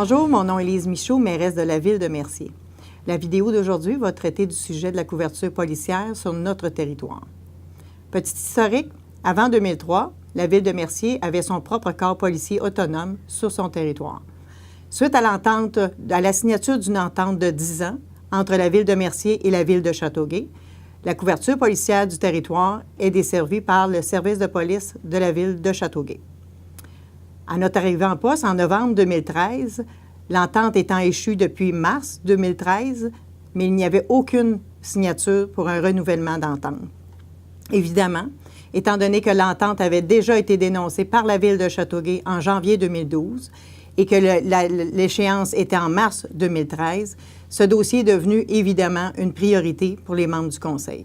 Bonjour, mon nom est Lise Michaud, mairesse de la ville de Mercier. La vidéo d'aujourd'hui va traiter du sujet de la couverture policière sur notre territoire. Petit historique, avant 2003, la ville de Mercier avait son propre corps policier autonome sur son territoire. Suite à la signature d'une entente de 10 ans entre la ville de Mercier et la ville de Châteauguay, la couverture policière du territoire est desservie par le service de police de la ville de Châteauguay. À notre arrivée en poste en novembre 2013, l'entente étant échue depuis mars 2013, mais il n'y avait aucune signature pour un renouvellement d'entente. Évidemment, étant donné que l'entente avait déjà été dénoncée par la ville de Châteauguay en janvier 2012 et que l'échéance était en mars 2013, ce dossier est devenu évidemment une priorité pour les membres du Conseil.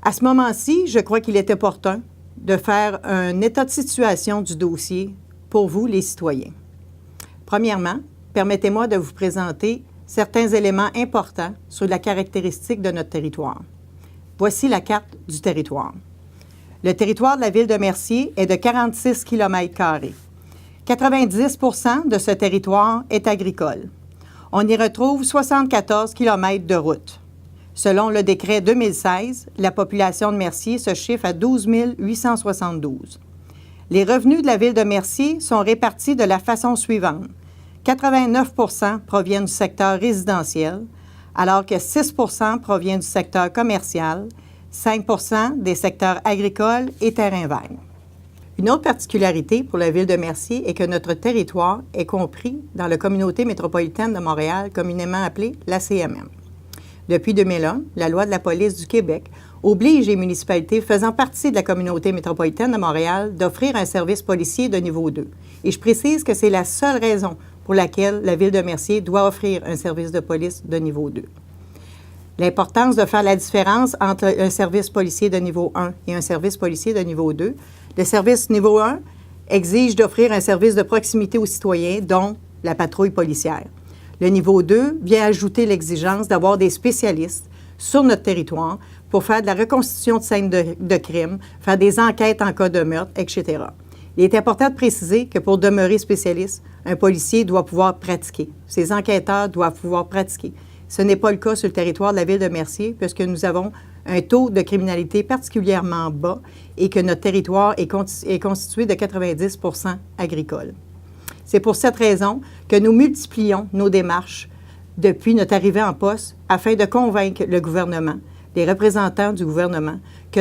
À ce moment-ci, je crois qu'il est opportun de faire un état de situation du dossier pour vous, les citoyens. Premièrement, permettez-moi de vous présenter certains éléments importants sur la caractéristique de notre territoire. Voici la carte du territoire. Le territoire de la ville de Mercier est de 46 km². 90 % de ce territoire est agricole. On y retrouve 74 km de routes. Selon le décret 2016, la population de Mercier se chiffre à 12 872. Les revenus de la ville de Mercier sont répartis de la façon suivante. 89 % proviennent du secteur résidentiel, alors que 6 % proviennent du secteur commercial, 5 % des secteurs agricoles et terrains verts. Une autre particularité pour la ville de Mercier est que notre territoire est compris dans la communauté métropolitaine de Montréal, communément appelée la CMM. Depuis 2001, la loi de la police du Québec oblige les municipalités faisant partie de la communauté métropolitaine de Montréal d'offrir un service policier de niveau 2. Et je précise que c'est la seule raison pour laquelle la ville de Mercier doit offrir un service de police de niveau 2. L'importance de faire la différence entre un service policier de niveau 1 et un service policier de niveau 2. Le service niveau 1 exige d'offrir un service de proximité aux citoyens, dont la patrouille policière. Le niveau 2 vient ajouter l'exigence d'avoir des spécialistes sur notre territoire pour faire de la reconstitution de scènes de crime, faire des enquêtes en cas de meurtre, etc. Il est important de préciser que pour demeurer spécialiste, un policier doit pouvoir pratiquer. Ses enquêteurs doivent pouvoir pratiquer. Ce n'est pas le cas sur le territoire de la ville de Mercier, puisque nous avons un taux de criminalité particulièrement bas et que notre territoire est constitué de 90 % agricole. C'est pour cette raison que nous multiplions nos démarches depuis notre arrivée en poste afin de convaincre le gouvernement, les représentants du gouvernement, que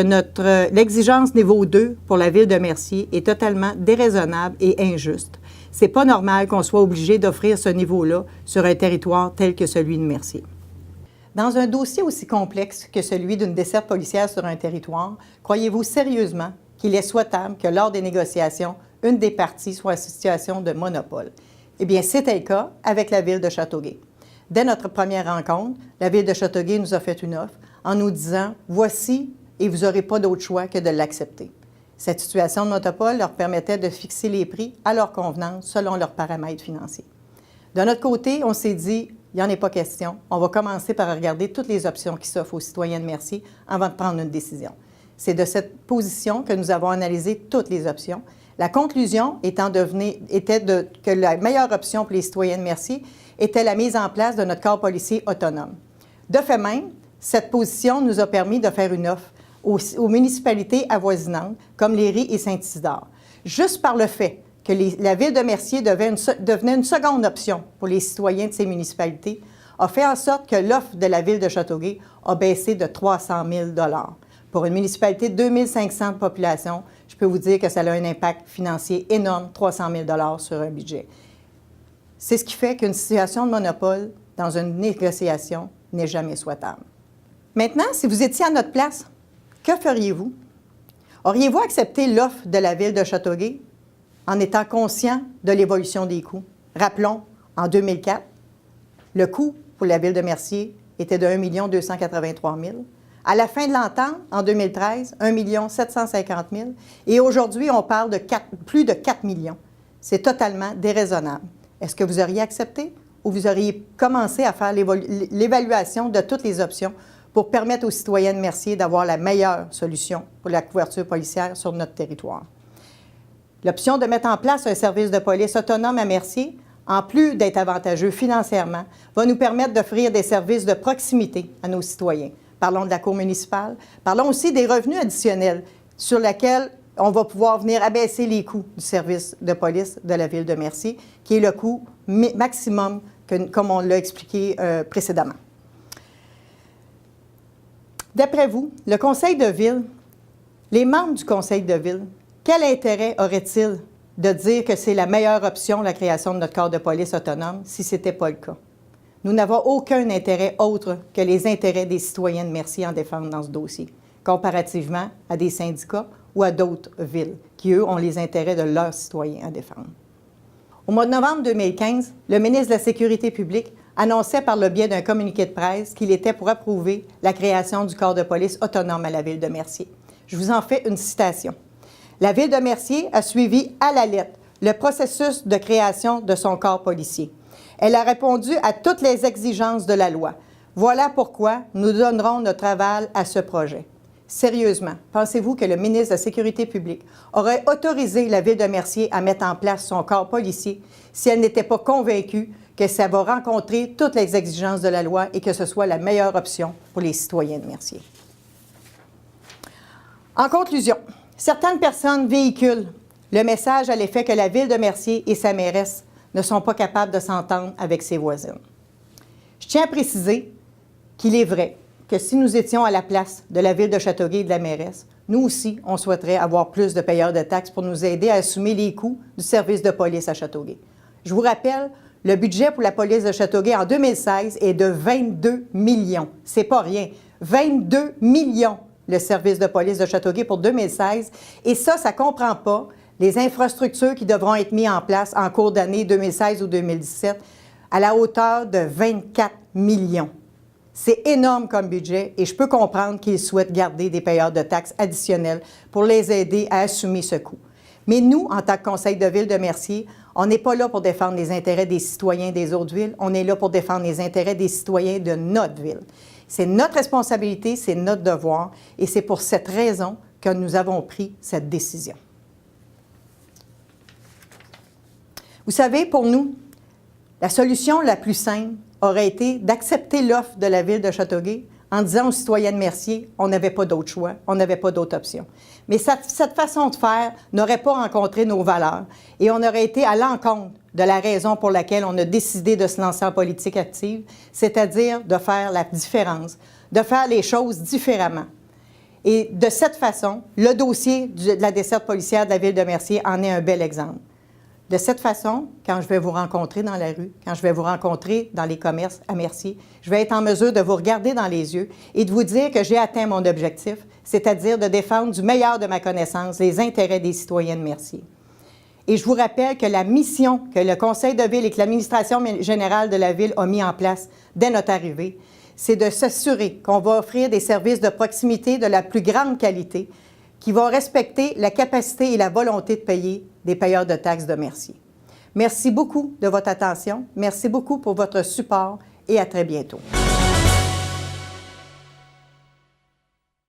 l'exigence niveau 2 pour la ville de Mercier est totalement déraisonnable et injuste. C'est pas normal qu'on soit obligé d'offrir ce niveau-là sur un territoire tel que celui de Mercier. Dans un dossier aussi complexe que celui d'une desserte policière sur un territoire, croyez-vous sérieusement qu'il est souhaitable que lors des négociations, une des parties soit en situation de monopole? Eh bien, c'était le cas avec la ville de Châteauguay. Dès notre première rencontre, la ville de Châteauguay nous a fait une offre en nous disant « Voici, et vous n'aurez pas d'autre choix que de l'accepter ». Cette situation de monopole leur permettait de fixer les prix à leur convenance selon leurs paramètres financiers. De notre côté, on s'est dit « Il n'y en est pas question. On va commencer par regarder toutes les options qui s'offrent aux citoyens de Mercier avant de prendre une décision. » C'est de cette position que nous avons analysé toutes les options. La conclusion était que la meilleure option pour les citoyens de Mercier était la mise en place de notre corps policier autonome. De fait même, cette position nous a permis de faire une offre aux municipalités avoisinantes, comme Léry et Saint-Isidore. Juste par le fait que la ville de Mercier devenait une seconde option pour les citoyens de ces municipalités, a fait en sorte que l'offre de la ville de Châteauguay a baissé de 300 000 $. Pour une municipalité de 2500 de population, je peux vous dire que ça a un impact financier énorme, 300 000 $ sur un budget. C'est ce qui fait qu'une situation de monopole dans une négociation n'est jamais souhaitable. Maintenant, si vous étiez à notre place, que feriez-vous? Auriez-vous accepté l'offre de la ville de Châteauguay en étant conscient de l'évolution des coûts? Rappelons, en 2004, le coût pour la ville de Mercier était de 1 283 000 $. À la fin de l'entente, en 2013, 1 750 000 $. Et aujourd'hui, on parle de plus de 4 millions. C'est totalement déraisonnable. Est-ce que vous auriez accepté ou vous auriez commencé à faire l'évaluation de toutes les options pour permettre aux citoyens de Mercier d'avoir la meilleure solution pour la couverture policière sur notre territoire? L'option de mettre en place un service de police autonome à Mercier, en plus d'être avantageux financièrement, va nous permettre d'offrir des services de proximité à nos citoyens. Parlons de la Cour municipale, parlons aussi des revenus additionnels sur lesquels on va pouvoir venir abaisser les coûts du service de police de la Ville de Mercier, qui est le coût maximum, comme on l'a expliqué précédemment. D'après vous, le Conseil de Ville, les membres du Conseil de Ville, quel intérêt auraient-ils de dire que c'est la meilleure option, la création de notre corps de police autonome, si ce n'était pas le cas? Nous n'avons aucun intérêt autre que les intérêts des citoyens de Mercier en défendre dans ce dossier, comparativement à des syndicats ou à d'autres villes qui, eux, ont les intérêts de leurs citoyens à défendre. Au mois de novembre 2015, le ministre de la Sécurité publique annonçait par le biais d'un communiqué de presse qu'il était pour approuver la création du corps de police autonome à la Ville de Mercier. Je vous en fais une citation. La Ville de Mercier a suivi à la lettre le processus de création de son corps policier. Elle a répondu à toutes les exigences de la loi. Voilà pourquoi nous donnerons notre aval à ce projet. Sérieusement, pensez-vous que le ministre de la Sécurité publique aurait autorisé la Ville de Mercier à mettre en place son corps policier si elle n'était pas convaincue que ça va rencontrer toutes les exigences de la loi et que ce soit la meilleure option pour les citoyens de Mercier? En conclusion, certaines personnes véhiculent le message à l'effet que la Ville de Mercier et sa mairesse ne sont pas capables de s'entendre avec ses voisines. Je tiens à préciser qu'il est vrai que si nous étions à la place de la Ville de Châteauguay et de la mairesse, nous aussi, on souhaiterait avoir plus de payeurs de taxes pour nous aider à assumer les coûts du service de police à Châteauguay. Je vous rappelle, le budget pour la police de Châteauguay en 2016 est de 22 millions. C'est pas rien. 22 millions, le service de police de Châteauguay pour 2016. Et ça ne comprend pas les infrastructures qui devront être mises en place en cours d'année 2016 ou 2017 à la hauteur de 24 millions. C'est énorme comme budget et je peux comprendre qu'ils souhaitent garder des payeurs de taxes additionnels pour les aider à assumer ce coût. Mais nous, en tant que Conseil de Ville de Mercier, on n'est pas là pour défendre les intérêts des citoyens des autres villes, on est là pour défendre les intérêts des citoyens de notre ville. C'est notre responsabilité, c'est notre devoir et c'est pour cette raison que nous avons pris cette décision. Vous savez, pour nous, la solution la plus simple aurait été d'accepter l'offre de la Ville de Châteauguay en disant aux citoyens de Mercier, on n'avait pas d'autre choix, on n'avait pas d'autre option. Mais cette façon de faire n'aurait pas rencontré nos valeurs et on aurait été à l'encontre de la raison pour laquelle on a décidé de se lancer en politique active, c'est-à-dire de faire la différence, de faire les choses différemment. Et de cette façon, le dossier de la desserte policière de la Ville de Mercier en est un bel exemple. De cette façon, quand je vais vous rencontrer dans la rue, quand je vais vous rencontrer dans les commerces à Mercier, je vais être en mesure de vous regarder dans les yeux et de vous dire que j'ai atteint mon objectif, c'est-à-dire de défendre du meilleur de ma connaissance les intérêts des citoyens de Mercier. Et je vous rappelle que la mission que le Conseil de Ville et que l'administration générale de la Ville a mis en place dès notre arrivée, c'est de s'assurer qu'on va offrir des services de proximité de la plus grande qualité qui vont respecter la capacité et la volonté de payer des payeurs de taxes de Mercier. Merci beaucoup de votre attention. Merci beaucoup pour votre support et à très bientôt.